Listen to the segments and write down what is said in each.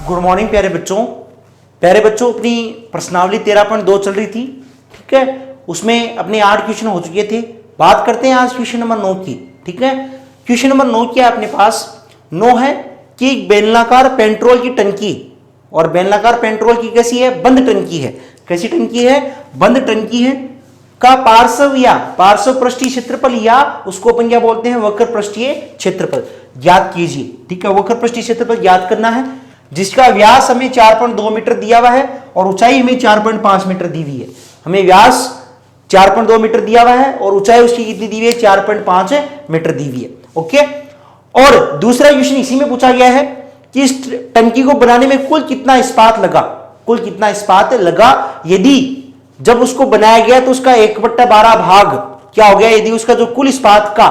Good morning प्यारे बच्चों अपनी प्रश्नावली 13.2 चल रही थी, ठीक है। उसमें अपने 8 क्वेश्चन हो चुके थे। बात करते हैं आज क्वेश्चन नंबर 9 की, ठीक है। क्वेश्चन नंबर 9 क्या है अपने पास? 9 है कि एक बेलनाकार पेट्रोल की टंकी, और बेलनाकार पेट्रोल की कैसी है? बंद टंकी है। कैसी टंकी है? बंद टंकी है। का पार्श्व या पार्श्व पृष्ठीय क्षेत्रफल, या उसको अपन क्या बोलते हैं? वक्र पृष्ठीय क्षेत्रफल ज्ञात कीजिए, ठीक है। वक्र पृष्ठीय क्षेत्रफल ज्ञात करना है, जिसका व्यास हमें 4.2 मीटर दिया हुआ है और ऊंचाई हमें 4.5 मीटर दी हुई है। हमें व्यास 4.2 मीटर दिया हुआ है और ऊंचाई उसकी कितनी दी हुई है? 4.5 मीटर दी हुई है, ओके। और दूसरा क्वेश्चन इसी में पूछा गया है कि इस टंकी को बनाने में कुल कितना इस्पात लगा? कुल कितना इस्पात लगा? यदि जब उसको बनाया गया तो उसका 1/12 भाग क्या हो गया? यदि उसका जो कुल इस्पात का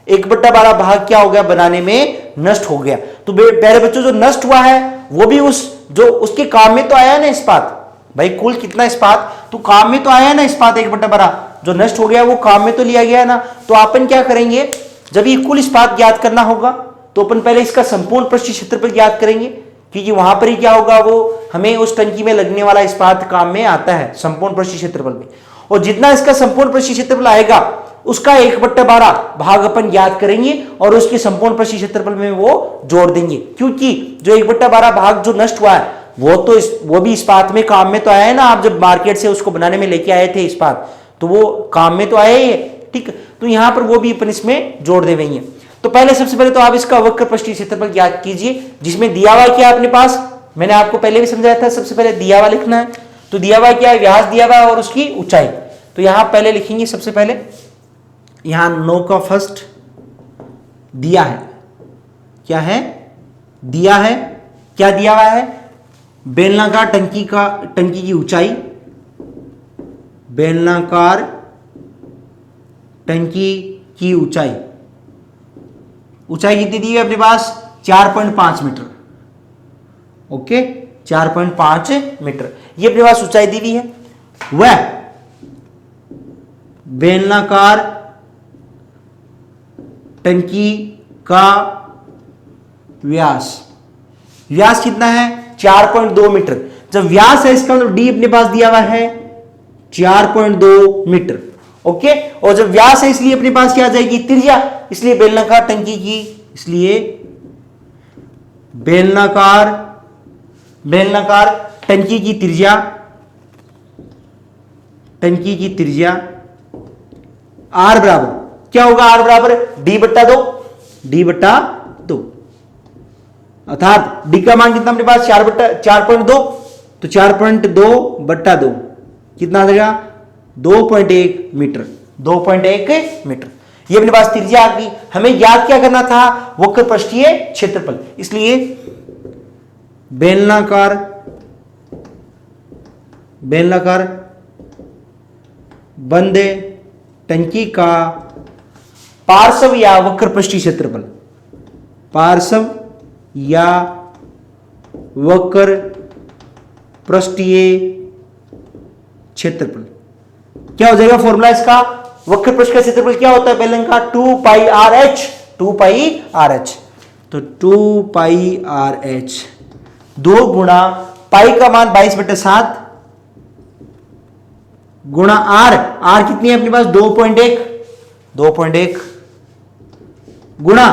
1/12 भाग क्या हो गया? बनाने में नष्ट हो गया। तो प्यारे बच्चों, जो नष्ट हुआ है वो भी जो उसके काम में तो आया ना इस्पात। भाई कुल कितना इस्पात? तो काम में तो आया ना इस्पात 1/12। जो नष्ट हो गया वो काम में तो लिया गया ना। तो अपन क्या करेंगे, जब ये कुल इस्पात ज्ञात करना होगा तो अपन पहले इसका संपूर्ण पृष्ठीय क्षेत्रफल ज्ञात करेंगे, क्योंकि वहां पर ही क्या होगा, वो हमें उस टंकी में लगने वाला इस्पात काम में आता है संपूर्ण पृष्ठीय क्षेत्रफल में। और जितना इसका संपूर्ण पृष्ठीय क्षेत्रफल आएगा उसका 1/12 भाग अपन ज्ञात करेंगे और उसके संपूर्ण पृष्ठीय क्षेत्रफल में वो जोड़ देंगे, क्योंकि जो 1/12 भाग जो नष्ट हुआ है वो भी इस्पात में काम में तो आया है ना। आप जब मार्केट से उसको बनाने में लेके आए थे इस्पात, तो वो काम में तो आया ही है, ठीक। तो यहां पर वो भी अपन इसमें जोड़ दे देंगे। तो पहले सबसे पहले तो आप इसका वक्र पृष्ठीय क्षेत्रफल ज्ञात कीजिए, जिसमें दिया हुआ क्या अपने पास? मैंने आपको पहले भी समझाया था, सबसे पहले दिया हुआ लिखना है। तो दिया हुआ क्या है? व्यास दिया हुआ है और उसकी ऊंचाई। तो यहां पहले लिखेंगे, सबसे पहले यहां 9 का फर्स्ट दिया है। क्या है? दिया है। क्या दिया हुआ है? बेलनाकार टंकी की ऊंचाई, बेलनाकार टंकी की ऊंचाई कितनी दी है अपने पास? 4.5 मीटर, ओके। 4.5 मीटर ये अपने पास ऊंचाई दी हुई है। वह बेलनाकार टंकी का व्यास कितना है? 4.2 मीटर। जब व्यास है इसका मतलब डी अपने पास दिया हुआ है 4.2 मीटर, ओके। और जब व्यास है इसलिए अपने पास क्या आ जाएगी? त्रिज्या। इसलिए बेलनाकार टंकी की त्रिज्या आर बराबर क्या होगा? आर बराबर d/2 अर्थात डी का मान कितना अपने पास? 4.2। तो 4.2/2 कितना आ जाएगा? 2.1 मीटर। 2.1 मीटर ये अपने पास त्रिज्या आ गई। हमें याद क्या करना था? वक्र पृष्ठीय क्षेत्रफल। इसलिए बेलनाकार बंद टंकी का पार्श्व या वक्र पृष्ठीय क्षेत्रफल, पार्श्व या वक्र पृष्ठीय क्षेत्रफल क्या हो जाएगा? फॉर्मूला इसका वक्र पृष्ठ का क्षेत्रफल क्या होता है बेलनाकार? 2πRh। 2πRh। तो 2πRh 2 गुणा पाई का मान 22/7 गुणा आर कितनी है अपने पास? 2.1 गुणा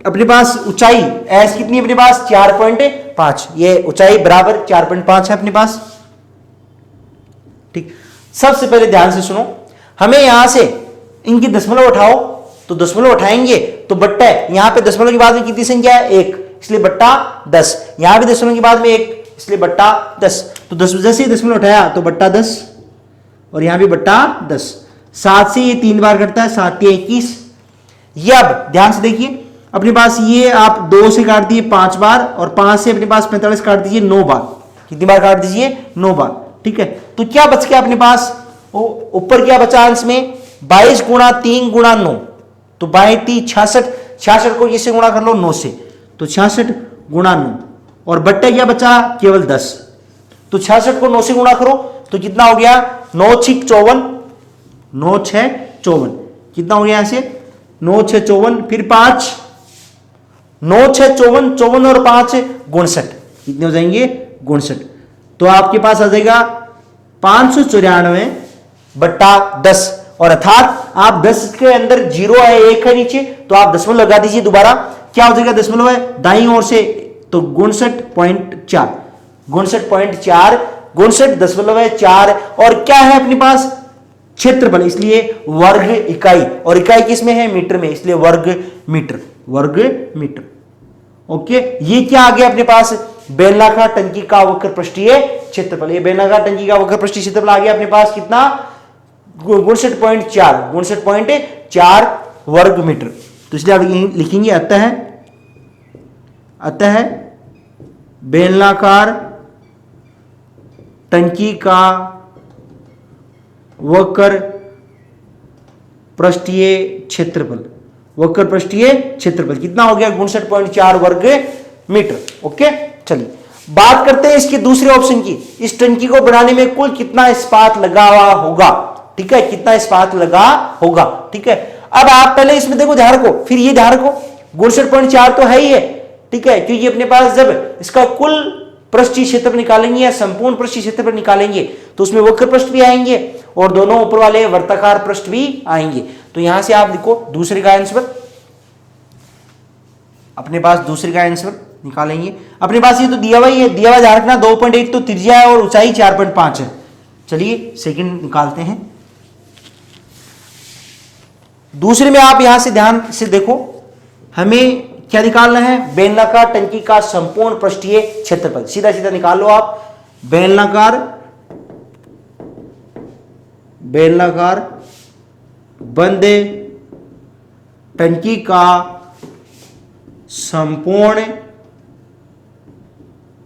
अपने पास ऊंचाई एस कितनी है अपने पास? 4.5। ये ऊंचाई बराबर 4.5 है अपने पास, ठीक। सबसे पहले ध्यान से सुनो, हमें यहां से इनकी दशमलव उठाओ, तो दशमलव उठाएंगे तो बट्टा है। यहां पे दशमलव के बाद में कितनी संख्या है? 1, इसलिए बट्टा 10। यहां भी दशमलव के बाद में 1, इसलिए बट्टा 10। तो 10 जैसे ही दशमलव उठाया तो बट्टा 10, और यहां भी बट्टा 10। 7 से ये 3 बार कटता है, 7 या 21। ये अब ध्यान से देखिए, अपने पास ये आप 2 से काट दिए 5 बार, और 5 से अपने पास 45 काट दीजिए 9 बार। कितनी बार काट दीजिए? 9 बार, ठीक है। तो क्या बच गया अपने पास? ऊपर क्या बचा अंश में? 22 गुणा 3 गुणा 9, तो 22 66। 66 को इससे गुणा कर लो 9 से, तो 66 गुणा 9, और बट्टे क्या बचा? केवल 10। तो 66 को 9 से गुणा करो तो कितना हो गया? 9 6 54। 9 6 54 कितना हो गया? यहां से 9 6 54, फिर 5, 9 6 54, 54 और 5 59। कितने हो जाएंगे 59। तो आपके पास आ जाएगा 594 बट्टा 10, और अर्थात आप 10 के अंदर 0 है, 1 है नीचे, तो आप दशमलव लगा दीजिए दोबारा, क्या हो जाएगा दशमलव है दाईं ओर से, तो 59.4, 59.4, 59.4, और क्या है अपने पास क्षेत्रफल, इसलिए वर्ग इकाई, और इकाई किस में है मीटर में, इसलिए वर्ग मीटर, वर्ग मीटर। ओके, ये क्या आ गया अपने पास बेलनाकार टंकी का वक्र पृष्ठीय क्षेत्रफल। ये बेलनाकार टंकी का वक्र पृष्ठीय क्षेत्रफल आ गया अपने पास कितना 59.4 वर्ग मीटर। तो इसलिए आप लिखेंगे अतः बेलनाकार टंकी का वक्र पृष्ठीय क्षेत्रफल, वक्र पृष्ठीय क्षेत्रफल कितना हो गया 59.4 वर्ग मीटर। ओके, चलिए बात करते हैं इसके दूसरे ऑप्शन की। इस टंकी को बनाने में कुल कितना इस्पात लगा हुआ होगा, ठीक है, कितना इस्पात लगा होगा, ठीक है। अब आप पहले इसमें देखो ध्यान रखो, फिर ये ध्यान रखो 59.4 तो है ही है, ठीक है, क्योंकि अपने पास जब इसका कुल पृष्ठीय क्षेत्रफल निकालेंगे या संपूर्ण पृष्ठीय क्षेत्रफल निकालेंगे तो उसमें वक्र पृष्ठ भी आएंगे और दोनों ऊपर वाले वर्ताकार पृष्ठ भी आएंगे। तो यहां से आप लिखो दूसरे का आंसर, अपने पास दूसरे का आंसर निकालेंगे। अपने पास ये तो दिया हुआ ही है, दिया हुआ ध्यान रखना 2.1 तो त्रिज्या है और ऊंचाई 4.5 है। चलिए सेकंड निकालते हैं। दूसरे में आप यहां से ध्यान से देखो, हमें क्या निकालना है बेलनाकार टंकी का संपूर्ण पृष्ठीय क्षेत्रफल। सीधा सीधा निकाल लो आप, बेलनाकार बंद टंकी का संपूर्ण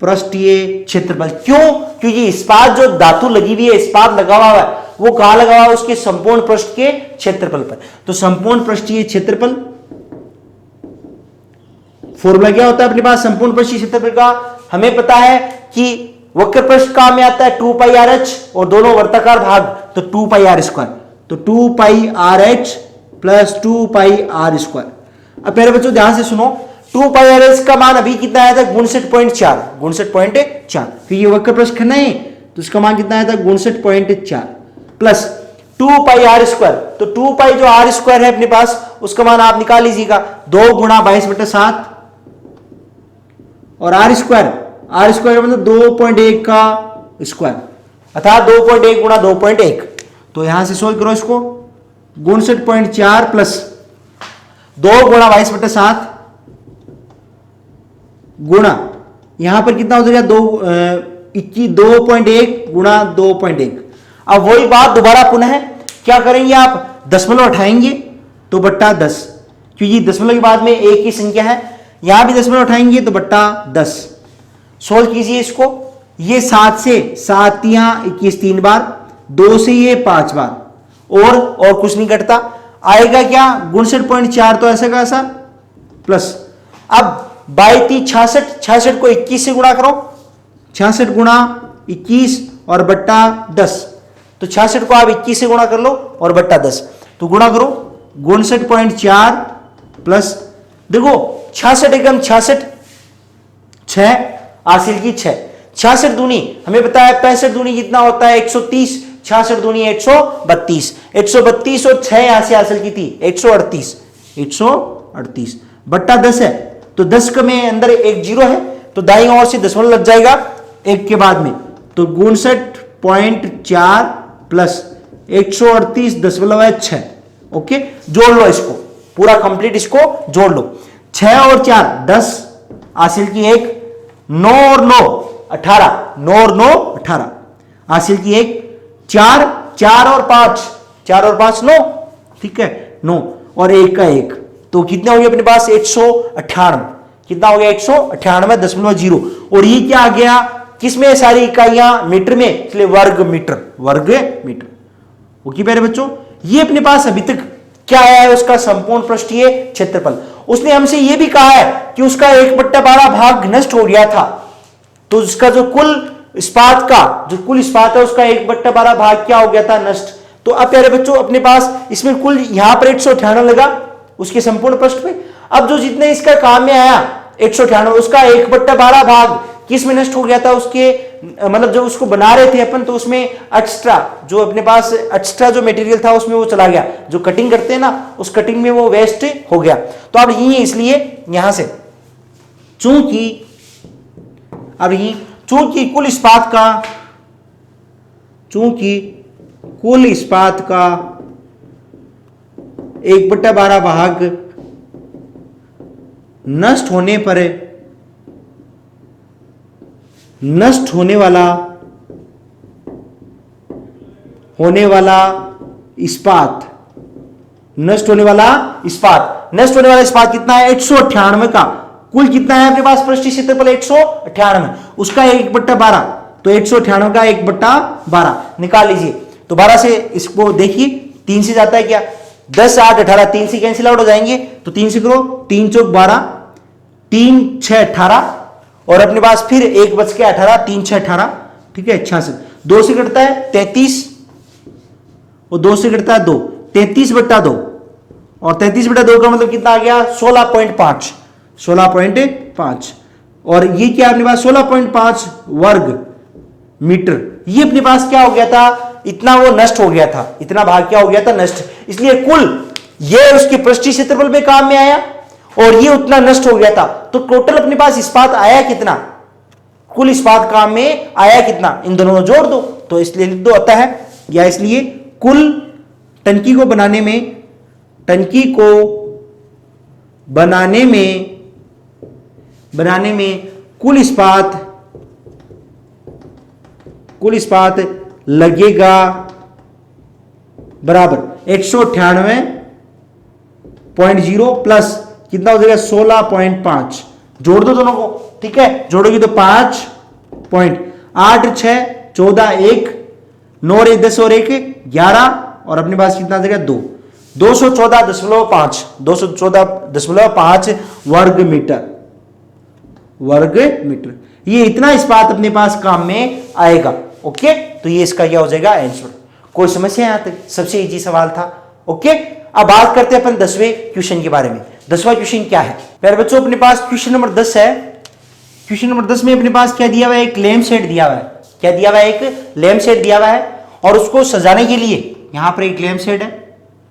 पृष्ठीय क्षेत्रफल। क्यों? क्योंकि इस्पात जो धातु लगी हुई है, इस्पात लगा हुआ है, वो कहां लगा हुआ है उसके संपूर्ण पृष्ठ के क्षेत्रफल पर। तो संपूर्ण पृष्ठीय क्षेत्रफल फॉर्मूला क्या होता है अपने पास संपूर्ण पृष्ठीय क्षेत्रफल का, हमें पता है कि वक्र पृष्ठ का में आता है 2πrh और दोनों वर्ताकार भाग तो 2πr², तो 2πrh प्लस 2πr²। अब पहले बच्चों ध्यान से सुनो, 2πrh का मान अभी कितना आया था 59.4, 59.4, फिर ये वक्र पृष्ठ नहीं तो इसका मान कितना आया था 59.4 प्लस 2πr², तो 2π जो r² है अपने पास उसका मान आप निकाल लीजिएगा, 2 गुणा 22/7 और r² मतलब 2.1 का स्क्वायर, अर्थात 2.1 गुणा 2.1। तो यहां से सोल्व करो इसको, 59.4 प्लस 2 गुणा 22/7 गुणा यहां पर कितना हो जाएगा 2.1 गुणा 2.1। अब वही बात दोबारा पुनः क्या करेंगे आप, दशमलव उठाएंगे तो बट्टा 10, क्योंकि दशमलव के बाद में एक ही संख्या है, यहां भी दशमलव उठाएंगे तो बट्टा 10। सोल्व कीजिए इसको, ये 7 से 7 या 21 3 बार, 2 से ये 5 बार और कुछ नहीं घटता, आएगा क्या 59.4 तो ऐसा का ऐसा प्लस, अब 22 66 को 21 से गुणा करो, 66 गुणा 21 और बट्टा 10, तो 66 को आप 21 से गुणा कर लो और बट्टा 10, तो गुणा करो 59.4 प्लस, देखो 66 एकम 66, 6 हासिल की 6, 66 दूनी हमें पता है 65 दूनी कितना होता है 130, 66 दूनी 132, 132 और 6 यहां से हासिल की थी 138 बट्टा 10 है, तो 10 का में अंदर एक जीरो है तो दाईं ओर से दशमलव लग जाएगा एक के बाद में, तो 59.4 प्लस 138.6। ओके, जोड़ लो इसको पूरा कंप्लीट, इसको जोड़ लो, 6 और 4 10 हासिल की 1, 9 और 9 18, 9 और 9 18 हासिल की 1, 4 और 5 9, ठीक है 9 और 1 का 1, तो कितना हो गया अपने पास 198, कितना हो गया 198.0, और ये क्या आ गया किसमें सारी इकाइयां मीटर में, इसलिए वर्ग मीटर। ओके प्यारे बच्चों, ये अपने पास अभी तक क्या आया है उसका संपूर्ण पृष्ठीय क्षेत्रफल। उसने हमसे यह भी कहा है कि उसका 1/12 भाग नष्ट हो गया था, तो उसका जो कुल इस्पात है उसका 1/12 भाग क्या हो गया था नष्ट। तो अब प्यारे बच्चों अपने पास इसमें कुल यहां पर 198 लगा उसके संपूर्ण पृष्ठ पे, अब जो जितने इसका काम में आया 198 उसका 1/12 भाग किस में नष्ट हो गया था, उसके मतलब जब उसको बना रहे थे अपन तो उसमें एक्स्ट्रा जो अपने पास एक्स्ट्रा जो मटेरियल था उसमें वो चला गया, जो कटिंग करते हैं ना उस कटिंग में वो वेस्ट हो गया। तो अब यही इसलिए यहां से चूंकि कुल इस्पात का 1/12 भाग नष्ट होने वाला इस्पात कितना है, 198 का कुल कितना है अपने पास पृष्ठीय क्षेत्रफल 198, उसका 1/12, तो 198 का 1/12 निकाल लीजिए। तो 12 से इसको देखिए 3 से जाता है क्या, 10 8 18, 3 से कैंसिल आउट हो जाएंगे, तो 3 से करो, 3 चौक 12, 3 6 18, और अपने पास फिर 1 बच के 18, 3 6 18, ठीक है 66, 2 से कटता है 33 और 2 से कटता है 2, 33/2, और 33/2 का मतलब कितना आ गया 16.5, और ये क्या अपने पास 16.5 वर्ग मीटर। ये अपने पास क्या हो गया था, इतना वो नष्ट हो गया था, इतना भाग क्या हो गया था नष्ट, इसलिए कुल ये उसके पृष्ठीय क्षेत्रफल में काम में आया और ये उतना नष्ट हो गया था। तो टोटल अपने पास इस्पात आया कितना, कुल इस्पात काम में आया कितना, इन दोनों को जोड़ दो तो इसलिए लिख दो आता है, या इसलिए कुल टंकी को बनाने में कुल इस्पात लगेगा बराबर 198.0 प्लस कितना हो जाएगा 16.5, जोड़ दो दोनों को, ठीक है, जोड़ोगी तो 5.8 6 14 1 9 1 10 और 1 11, और अपने पास कितना आ जाएगा 214.5 वर्ग मीटर। ये इतना इस्पात अपने पास काम में आएगा। ओके, तो ये इसका क्या हो जाएगा आंसर। कोई समस्या यहां तक, सबसे इजी सवाल था। ओके, अब बात करते हैं अपन 10वें क्वेश्चन के बारे में। 10वां क्वेश्चन क्या है प्यारे बच्चों, अपने पास क्वेश्चन नंबर 10 है। क्वेश्चन नंबर 10 में अपने पास क्या दिया हुआ है, एक लैंप शेड दिया हुआ है। क्या दिया हुआ है, एक लैंप शेड दिया हुआ है, और उसको सजाने के लिए यहां पर एक लैंप शेड है,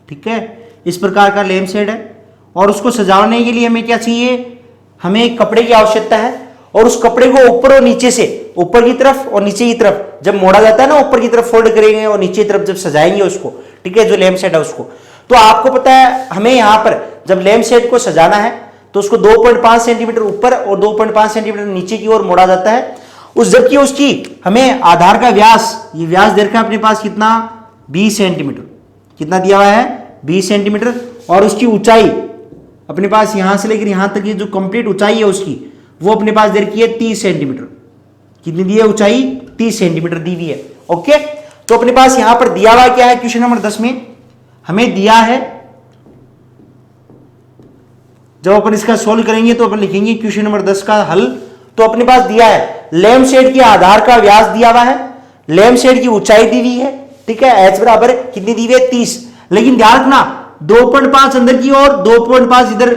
ठीक है, इस प्रकार का लैंप शेड है, और उसको सजाने के लिए हमें क्या चाहिए, हमें एक कपड़े की आवश्यकता है, और उस कपड़े को ऊपर और नीचे से, ऊपर की तरफ और नीचे की तरफ जब मोड़ा जाता है ना, ऊपर की तरफ फोल्ड करेंगे और नीचे की तरफ जब सजाएंगे उसको, ठीक है, जो लैंप शेड है उसको, तो आपको पता है हमें यहां पर जब लैंप शेड को सजाना है तो उसको 2.5 सेंटीमीटर ऊपर और 2.5 सेंटीमीटर नीचे की ओर मोड़ा जाता है। उस जबकि उसकी हमें आधार का व्यास, ये व्यास दे रखा है अपने पास कितना 20 सेंटीमीटर, कितना दिया हुआ है 20 सेंटीमीटर, और उसकी ऊंचाई अपने पास यहां से लेकर यहां तक की जो कंप्लीट ऊंचाई है उसकी, वो अपने पास दे रखी है 30 सेंटीमीटर। कितनी दी है ऊंचाई, 30 सेंटीमीटर दी हुई है। ओके, तो अपने पास यहां पर दिया हुआ क्या है, क्वेश्चन नंबर 10 में हमें दिया है, जब अपन इसका सोल्व करेंगे तो अपन लिखेंगे क्वेश्चन नंबर 10 का हल। तो अपने पास दिया है लैंप शेड के आधार का व्यास दिया हुआ है, लैंप शेड की ऊंचाई दी हुई है, ठीक है, एच बराबर कितनी दी हुई है 30, लेकिन ध्यान रखना 2.5 अंदर की ओर, 2.5 इधर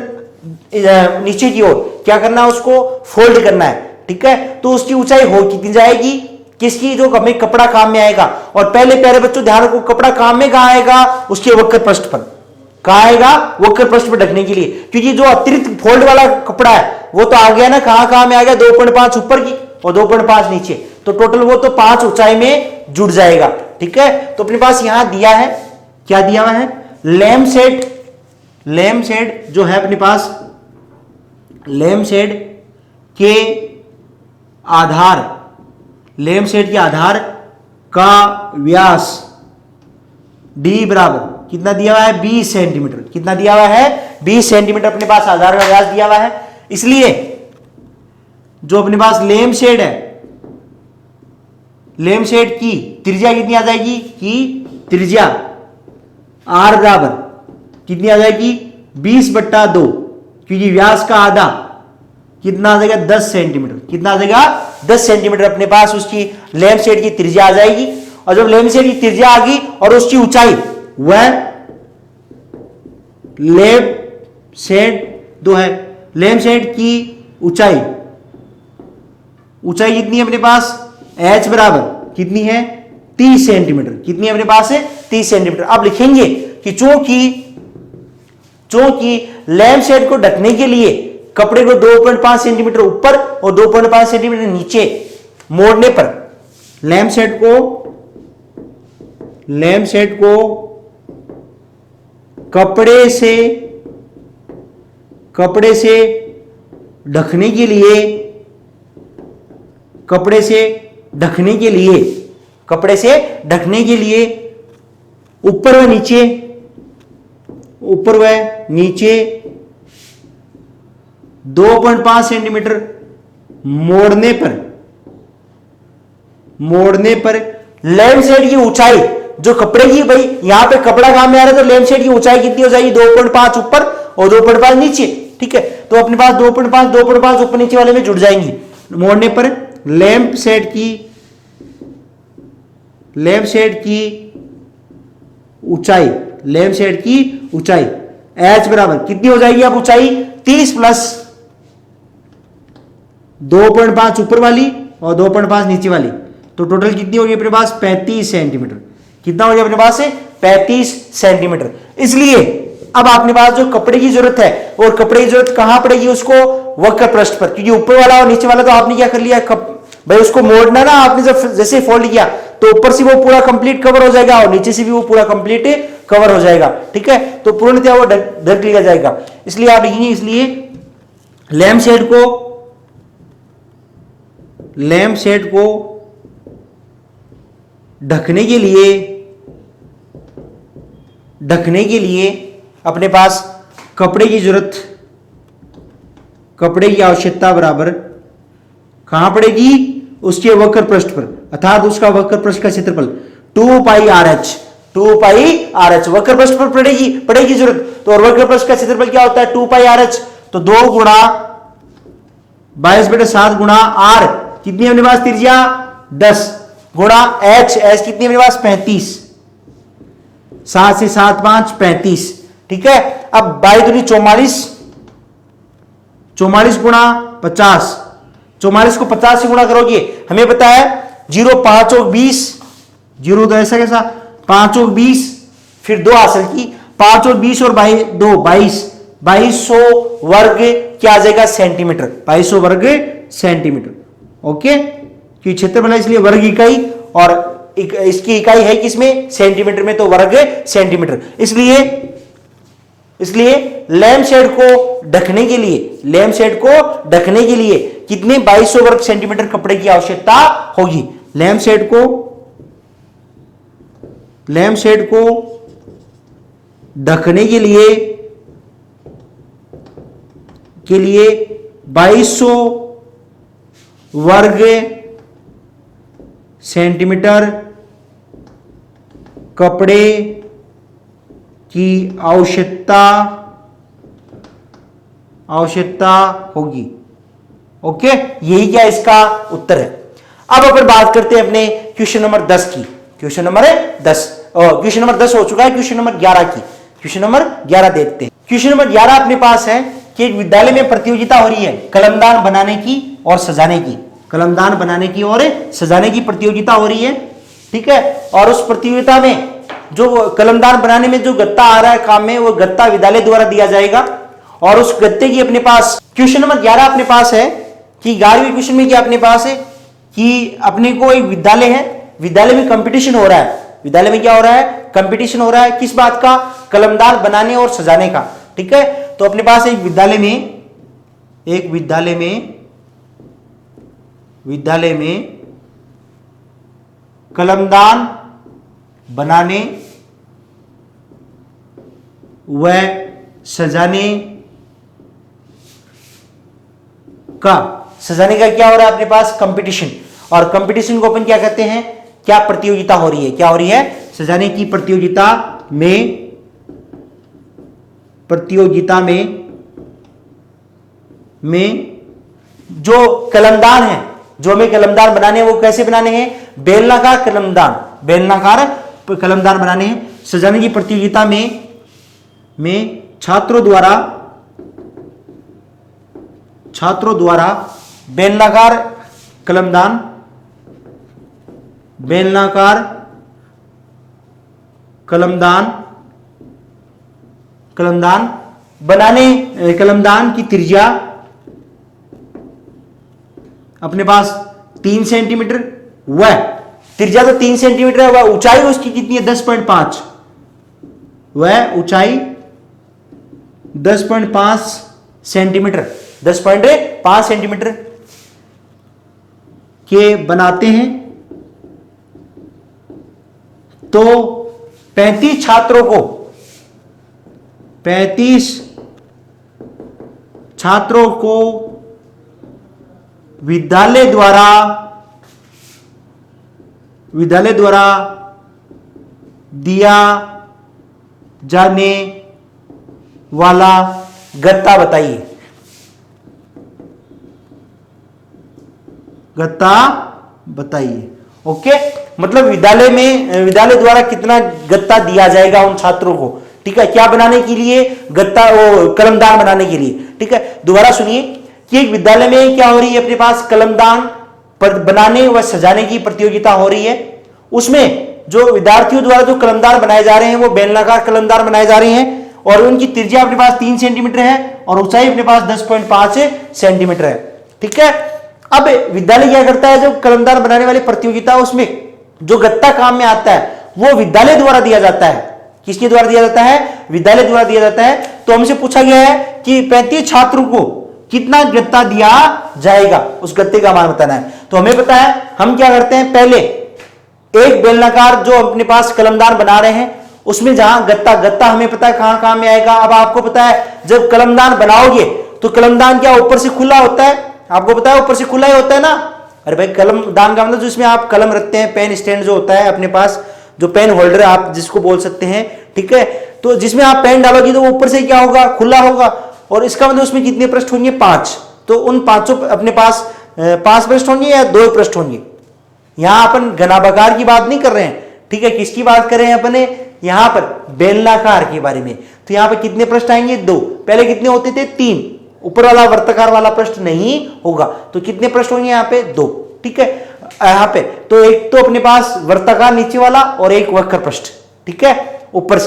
नीचे की ओर क्या करना है, उसको फोल्ड करना है, ठीक है। तो उसकी ऊंचाई हो कितनी जाएगी, किसकी, जो हमें कपड़ा काम में आएगा। और पहले प्यारे बच्चों ध्यान रखो, कपड़ा काम में कहां आएगा, उसके वक्र पृष्ठ पर, कहां आएगा, वक्र पृष्ठ पर ढकने के लिए, क्योंकि जो अतिरिक्त फोल्ड वाला कपड़ा है वो तो आ गया ना, कहां में आ गया 2.5 ऊपर की और 2.5 नीचे, तो टोटल वो तो 5 ऊंचाई में जुड़ जाएगा, ठीक है। तो अपने पास यहां दिया है, क्या दिया हुआ है, लैंप शेड जो है अपने पास, लैंप शेड के आधार का व्यास d बराबर कितना दिया हुआ है 20 सेंटीमीटर, कितना दिया हुआ है 20 सेंटीमीटर अपने पास आधार का व्यास दिया हुआ है। इसलिए जो अपने पास लैंप शेड है, लैंप शेड की त्रिज्या कितनी आ जाएगी, की त्रिज्या r बराबर कितनी आ जाएगी 20/2, क्योंकि व्यास का आधा कितना आ जाएगा 10 सेंटीमीटर, कितना आ जाएगा 10 सेंटीमीटर अपने पास उसकी लैंप शेड की त्रिज्या आ जाएगी। और जब लैंप शेड की त्रिज्या आ गई और उसकी ऊंचाई, वह लैंप शेड जो है, लैंप शेड की ऊंचाई ऊंचाई कितनी है अपने पास, h बराबर कितनी है 30 सेंटीमीटर, कितनी है अपने पास है 30 सेंटीमीटर। अब लिखेंगे कि चूंकि लैंप शेड को ढकने के लिए कपड़े को 2.5 सेंटीमीटर ऊपर और 2.5 सेंटीमीटर नीचे मोड़ने पर लैंप शेड को कपड़े से ढकने के लिए ऊपर व नीचे 2.5 सेंटीमीटर मोड़ने पर लैंप शेड की ऊंचाई जो कपड़े की, भाई यहां पे कपड़ा काम में आ रहा है तो लैंप शेड की ऊंचाई कितनी हो जाएगी 2.5 ऊपर और 2.5 नीचे, ठीक है। तो अपने पास 2.5 ऊपर नीचे वाले में जुड़ जाएंगी। मोड़ने पर लैंप शेड की ऊंचाई h बराबर कितनी हो जाएगी, अब ऊंचाई 30 प्लस 2.5 ऊपर वाली और 2.5 नीचे वाली, तो टोटल कितनी होगी अपने पास 35 सेंटीमीटर। कितना हो गया अपने पास है 35 सेंटीमीटर। इसलिए अब अपने पास जो कपड़े की जरूरत है, और कपड़े की जरूरत कहां पड़ेगी उसको, वक्र पृष्ठ पर, क्योंकि ऊपर वाला और नीचे वाला तो आपने क्या कर लिया, भाई उसको मोड़ना ना आपने, जब जैसे फोल्ड किया तो ऊपर से वो पूरा कंप्लीट कवर हो जाएगा और नीचे से भी वो पूरा कंप्लीट कवर हो जाएगा, ठीक है। तो पूर्णतः वो ढक लिया जाएगा। इसलिए आप लिखेंगे, इसलिए लैंप शेड को ढकने के लिए अपने पास कपड़े की आवश्यकता बराबर कहां पड़ेगी, उसके वक्र पृष्ठ पर, अर्थात उसका वक्र पृष्ठ का क्षेत्रफल 2 पाई RH वक्र पृष्ठ पर पड़ेगी जरूरत। तो और वक्र पृष्ठ का क्षेत्रफल क्या होता है 2 पाई RH, तो 2 गुणा 22/7 गुणा r, कितनी है अपने पास त्रिज्या 10, गुणा h कितनी है अपने पास 35, 7 से 7 5 35, ठीक है। अब 22 दूनी 44 गुणा 50, 44 को 50 से गुणा करोगे, हमें पता है 0 5 और 20, 0 तो ऐसा कैसा 5 और 20, फिर 2 हासिल की, 5 और 20 और 2 2200 वर्ग क्या आ जाएगा सेंटीमीटर, 2200 वर्ग सेंटीमीटर, ओके। क्योंकि क्षेत्रफल है इसलिए वर्ग इकाई, और इसकी इकाई है किसमें सेंटीमीटर में, तो वर्ग सेंटीमीटर। इसलिए लैंप शेड को ढकने के लिए कितने 2200 वर्ग सेंटीमीटर कपड़े की आवश्यकता होगी। लैंप शेड को ढकने के लिए 2200 वर्ग सेंटीमीटर कपड़े की आवश्यकता होगी, ओके। यही क्या इसका उत्तर है। अब अपन बात करते हैं अपने क्वेश्चन नंबर 10 की। क्वेश्चन नंबर 10 हो चुका है, क्वेश्चन नंबर 11 की। क्वेश्चन नंबर 11 देखते हैं। क्वेश्चन नंबर 11 अपने पास है कि एक विद्यालय में प्रतियोगिता हो रही है कलमदान बनाने की और सजाने की प्रतियोगिता हो रही है, ठीक है। और उस प्रतियोगिता में जो कलमदान बनाने में जो गत्ता आ रहा है काम में, वो गत्ता विद्यालय द्वारा दिया जाएगा। और उस गत्ते की अपने पास क्वेश्चन नंबर 11 अपने पास है कि 11वें क्वेश्चन में क्या अपने पास है कि अपने को एक विद्यालय है, विद्यालय में कंपटीशन हो रहा है। विद्यालय में क्या हो रहा है, कंपटीशन हो रहा है, किस बात का, कलमदान बनाने और सजाने का, ठीक है। तो अपने पास एक विद्यालय में कलमदान बनाने व सजाने का क्या हो रहा है अपने पास, कंपटीशन। और कंपटीशन को अपन क्या कहते हैं, क्या प्रतियोगिता हो रही है, क्या हो रही है, सजाने की प्रतियोगिता में जो कलमदान है, जो हमें कलमदान बनाने हैं वो कैसे बनाने हैं, बेलनाकार कलमदान बनाने हैं। सजाने की प्रतियोगिता में छात्रों द्वारा बेलनाकार कलमदान, बेलनाकार कलमदान, कलमदान बनाने, कलमदान की त्रिज्या अपने पास 3 सेंटीमीटर, वह त्रिज्या तो 3 सेंटीमीटर है, वह ऊंचाई उसकी कितनी है 10.5, वह ऊंचाई 10.5 सेंटीमीटर, 10.5 सेंटीमीटर के बनाते हैं, तो 35 छात्रों को, 35 छात्रों को विद्यालय द्वारा दिया जाने वाला गत्ता बताइए, गत्ता बताइए। ओके, मतलब विद्यालय द्वारा कितना गत्ता दिया जाएगा उन छात्रों को, ठीक है, क्या बनाने के लिए, गत्ता, वो कलमदान बनाने के लिए, ठीक है। दोबारा सुनिए कि एक विद्यालय में क्या हो रही है, अपने पास कलमदान बनाने व सजाने की प्रतियोगिता हो रही है। उसमें जो विद्यार्थियों द्वारा जो कलमदान बनाए जा रहे हैं वो बेलनाकार कलमदान बनाए जा रहे हैं और उनकी त्रिज्या अपने पास 3 सेंटीमीटर है और ऊंचाई अपने पास 10.5 सेंटीमीटर है, ठीक है। अब विद्यालय क्या करता है, जब कलमदान बनाने वाली प्रतियोगिता, उसमें जो गत्ता काम में आता है वो विद्यालय द्वारा दिया जाता है। किसके द्वारा दिया जाता है, विद्यालय द्वारा दिया जाता है। तो हमसे पूछा गया है कि 35 छात्रों को कितना गत्ता दिया जाएगा, उस गत्ते का मान बताना है। तो हमें पता है, हम क्या करते हैं, पहले एक बेलनाकार जो अपने पास कलमदान बना रहे हैं उसमें जहां गत्ता हमें पता है कहां कहां में आएगा। अब आपको पता है जब कलमदान बनाओगे तो कलमदान क्या ऊपर से खुला होता है, आपको पता है ऊपर से खुला ही होता है ना। अरे भाई, कलमदान का मतलब जिसमें आप कलम रखते हैं, पेन स्टैंड जो होता है अपने पास, जो पेन होल्डर आप जिसको बोल सकते हैं, ठीक है। तो जिसमें आप पेन डालोगे तो वो ऊपर से क्या होगा, खुला होगा। और इसका मतलब उसमें कितने पृष्ठ होंगे, 5। तो उन 5 अपने पास 5 पृष्ठ होंगे या 2 पृष्ठ होंगे। यहां अपन घनाभाकार की बात नहीं कर रहे हैं, ठीक है। किसकी बात कर रहे हैं अपने, यहां पर बेलनाकार के बारे में। तो यहां पर कितने पृष्ठ आएंगे, 2। पहले कितने होते थे, 3। ऊपर वाला वर्ताकार वाला पृष्ठ नहीं होगा, तो कितने पृष्ठ होंगे यहाँ पे, 2, ठीक है। यहाँ पे तो एक तो अपने पास वर्ताकार नीचे वाला और एक वक्र पृष्ठ, ठीक है। ऊपर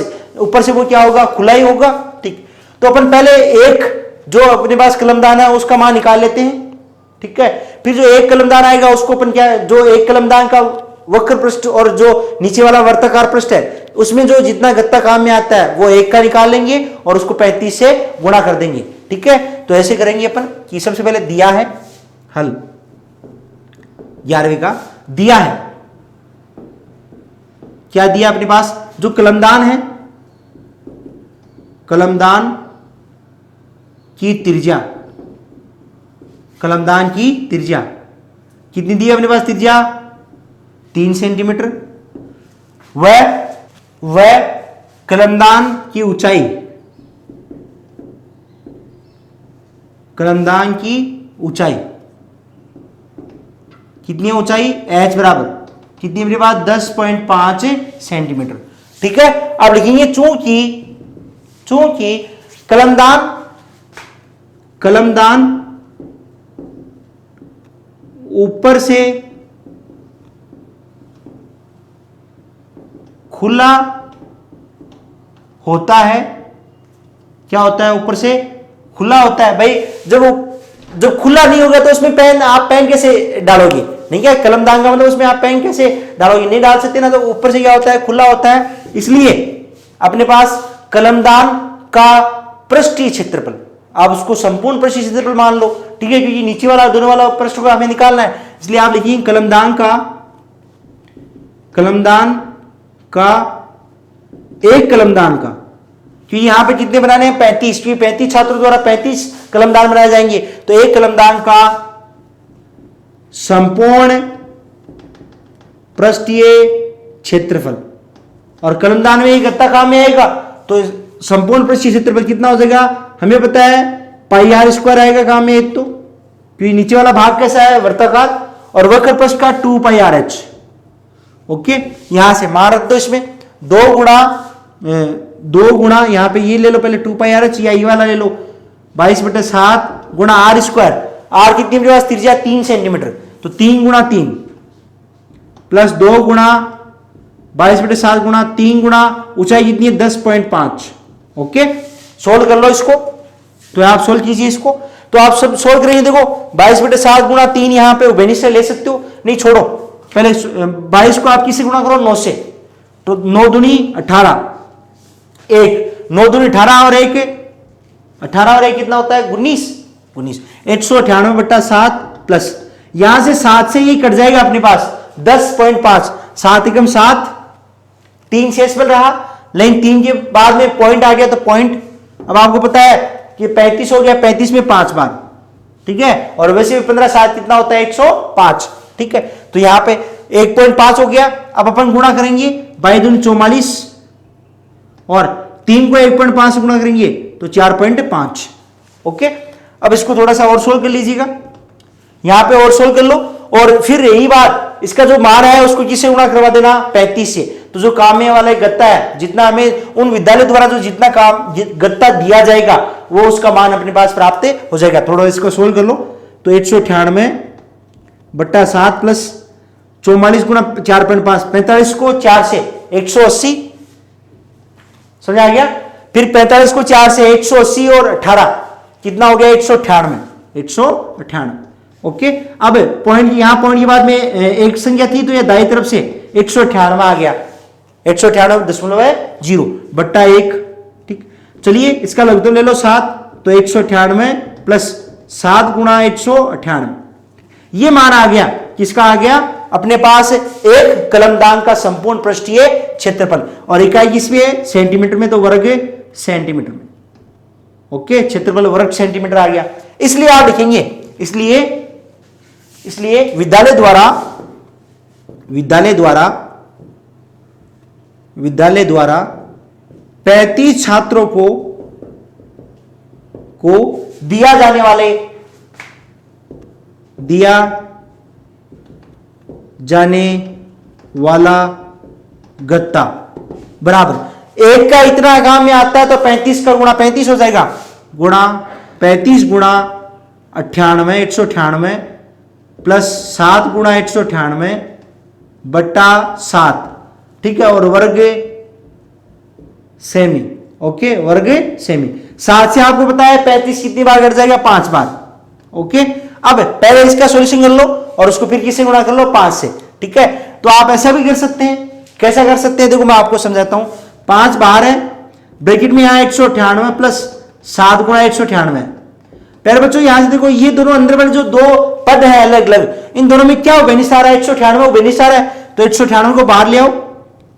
से वो क्या होगा, खुला ही होगा, ठीक। तो अपन पहले एक जो अपने पास कलमदान है उसका मान निकाल लेते हैं, ठीक है। फिर जो एक कलमदान आएगा उसको अपन क्या, जो एक कलमदान का वक्र पृष्ठ और जो नीचे वाला वर्ताकार पृष्ठ है उसमें जो जितना गत्ता काम में आता है वो एक का निकाल लेंगे और उसको 35 से गुणा कर देंगे, ठीक है। तो ऐसे करेंगे अपन कि सबसे पहले दिया है हल 11वीं का, दिया है, क्या दिया अपने पास, जो कलमदान है, कलमदान की त्रिज्या, कलमदान की त्रिज्या कितनी दी है अपने पास, त्रिज्या 3 सेंटीमीटर। वह कलमदान की ऊंचाई, कलमदान की ऊंचाई कितनी ऊंचाई, h बराबर कितनी मेरे पास 10.5 सेंटीमीटर, ठीक है। अब लिखेंगे चूंकि कलमदान ऊपर से खुला होता है, क्या होता है, ऊपर से खुला होता है। भाई जब खुला नहीं होगा तो उसमें आप पेन कैसे डालोगे, नहीं क्या, कलमदान का मतलब उसमें आप पेन कैसे डालोगे, नहीं डाल सकते ना। तो ऊपर से क्या होता है, खुला होता है, इसलिए अपने पास कलमदान का पृष्ठीय क्षेत्रफल, आप उसको संपूर्ण पृष्ठीय क्षेत्रफल मान लो, ठीक है, क्योंकि नीचे वाला दोनों वाला पृष्ठ को हमें निकालना है, इसलिए आप लिखिए कलमदान का एक कलमदान का, क्योंकि यहां पे कितने बनाने हैं, 35, क्योंकि 35 छात्रों द्वारा 35 कलमदान बनाए जाएंगे। तो एक कलमदान का संपूर्ण पृष्ठीय क्षेत्रफल, और कलमदान में एक गत्ता काम में आएगा तो संपूर्ण पृष्ठीय क्षेत्रफल कितना हो जाएगा, हमें पता है पाई आर स्क्वायर आएगा काम में एक, तो क्योंकि नीचे वाला भाग कैसा है, वर्ताकार, और वक्र पृष्ठ का 2 पाई आर एच। ओके, यहां से मान रख दो, इसमें 2 गुणा यहां पे ये ले लो पहले 2 पाई आर एच, या ये वाला ले लो 22/7 गुणा आर स्क्वायर। आर कितनी मेरे पास, त्रिज्या 3 सेंटीमीटर, तो 3 गुणा 3 प्लस 2 गुणा 22/7 गुणा 3 गुणा ऊंचाई कितनी है 10.5। ओके, सोल्व कर लो इसको। तो आप सोल्व कीजिए इसको। तो आप सब सोल्व करेंगे, देखो 22/7 गुणा 3 यहां पे बेनिस से ले सकते हो, नहीं छोड़ो, पहले 22 को आप किससे गुणा करो 9 से, तो 9 दूनी 18, 9 दूनी 18 और 1 कितना होता है 19। 198/7 प्लस यहां से 7 से ये कट जाएगा अपने पास 10.5, 7 एकम 7, 3 शेष बन रहा, लेकिन 3 के बाद में पॉइंट आ गया तो पॉइंट, अब आपको पता है कि 35 हो गया, 35 में 5 बार, ठीक है, और वैसे भी 15 7 कितना होता है 105, ठीक है, तो यहां पे 1.5 हो गया। अब अपन गुणा करेंगे 22 और 3 को 1.5 से गुणा करेंगे तो 4.5। ओके, अब इसको थोड़ा सा और सोल्व कर लीजिएगा, यहां पे और सोल्व कर लो, और फिर यही बात, इसका जो मान है उसको किससे गुणा करवा देना 35 से। तो जो काम में वाला गत्ता है, जितना हमें उन विद्यालय द्वारा जो जितना काम गत्ता दिया जाएगा वो उसका मान अपने पास प्राप्त हो जाएगा। थोड़ा इसको सोल्व कर लो, तो 198/7 प्लस 44 गुणा 4.5, 45 को 4 से 180, समझ आ गया। फिर 45 को 4 से 180 और 18 कितना हो गया 198। ओके, अब पॉइंट, यहां पॉइंट के बाद में एक संख्या थी तो यह दाई तरफ से 198 आ गया, 198.0/1, ठीक। चलिए इसका लघुत्तम ले लो 7, तो 198 प्लस 7 गुणा 198, ये मान आ गया, किसका आ गया अपने पास एक कलमदान का संपूर्ण पृष्ठीय क्षेत्रफल, और इकाई किसमें है सेंटीमीटर में, तो वर्ग सेंटीमीटर में। ओके, क्षेत्रफल वर्ग सेंटीमीटर आ गया। इसलिए आप लिखेंगे, इसलिए विद्यालय द्वारा 35 छात्रों को दिया जाने वाला गत्ता बराबर एक का इतना काम में आता है, तो 35 का गुणा 35 हो जाएगा, गुणा 35 गुणा 198 प्लस 7 गुणा 198/7, ठीक है, और वर्ग सेमी। ओके, वर्ग सेमी। 7 से आपको पता है 35 कितनी बार कट जाएगा 5 बार। ओके, अब पहले इसका सॉल्यूशन कर लो और उसको फिर किससे गुणा कर लो 5 से, ठीक है। तो आप ऐसा भी कर सकते हैं, कैसा कर सकते हैं देखो मैं आपको समझाता हूं। 5 बाहर है, ब्रैकेट में यहां 198 प्लस 7 गुणा 198। पहले बच्चों यहां से देखो, ये दोनों अंदर वाले जो दो पद है अलग अलग, इन दोनों में क्या बेनिस आ रहा है 198 बेनिस आ रहा है, तो 198 को बाहर ले आओ,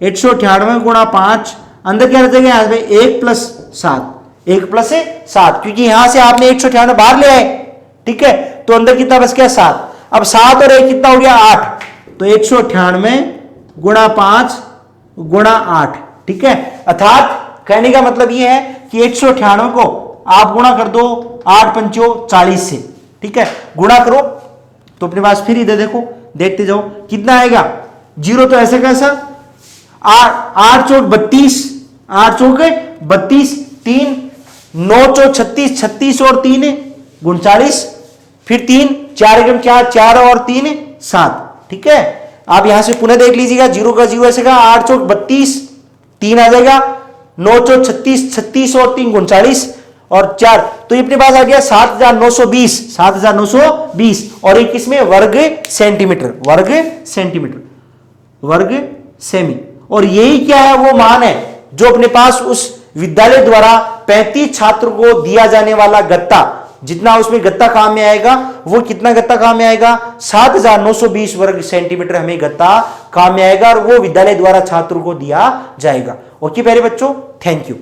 198 गुणा 5, अंदर क्या रह जाएगा 1 प्लस 7, क्योंकि यहां से आपने 198 बाहर ले आए, ठीक है, तो अंदर कितना बच गया 7। अब 7 और 1 कितना हो गया 8, तो 198 गुणा 5 गुणा 8, ठीक है। अर्थात कहने का मतलब यह है कि 198 को आप गुणा कर दो 8 पंचो 40 से, ठीक है, गुणा करो तो अपने पास फिर इधर देखो, देखते जाओ कितना आएगा, 0 तो ऐसे कैसा, 8 चौक 32, 8 चौक 32, 3 9 चौक 36, 36 और 3 39, फिर 3 4 एकम 4, 4 और 3 7, ठीक है। आप यहां से पुनः देख लीजिएगा, 0 का 0 ऐसे का, 8 चौक 32, 3 आ जाएगा, 9 चौक 36, 36 और 3 39 और 4, तो ये अपने पास आ गया 7920, और एक इसमें वर्ग सेंटीमीटर, वर्ग सेमी। और यही क्या है, वो मान है जो अपने पास उस विद्यालय द्वारा 35 छात्रों को दिया जाने वाला गत्ता, जितना उसमें गत्ता काम में आएगा, वो कितना गत्ता काम में आएगा 7920 वर्ग सेंटीमीटर हमें गत्ता काम में आएगा, और वो विद्यालय द्वारा छात्रों को दिया जाएगा। ओके प्यारे बच्चों, थैंक यू।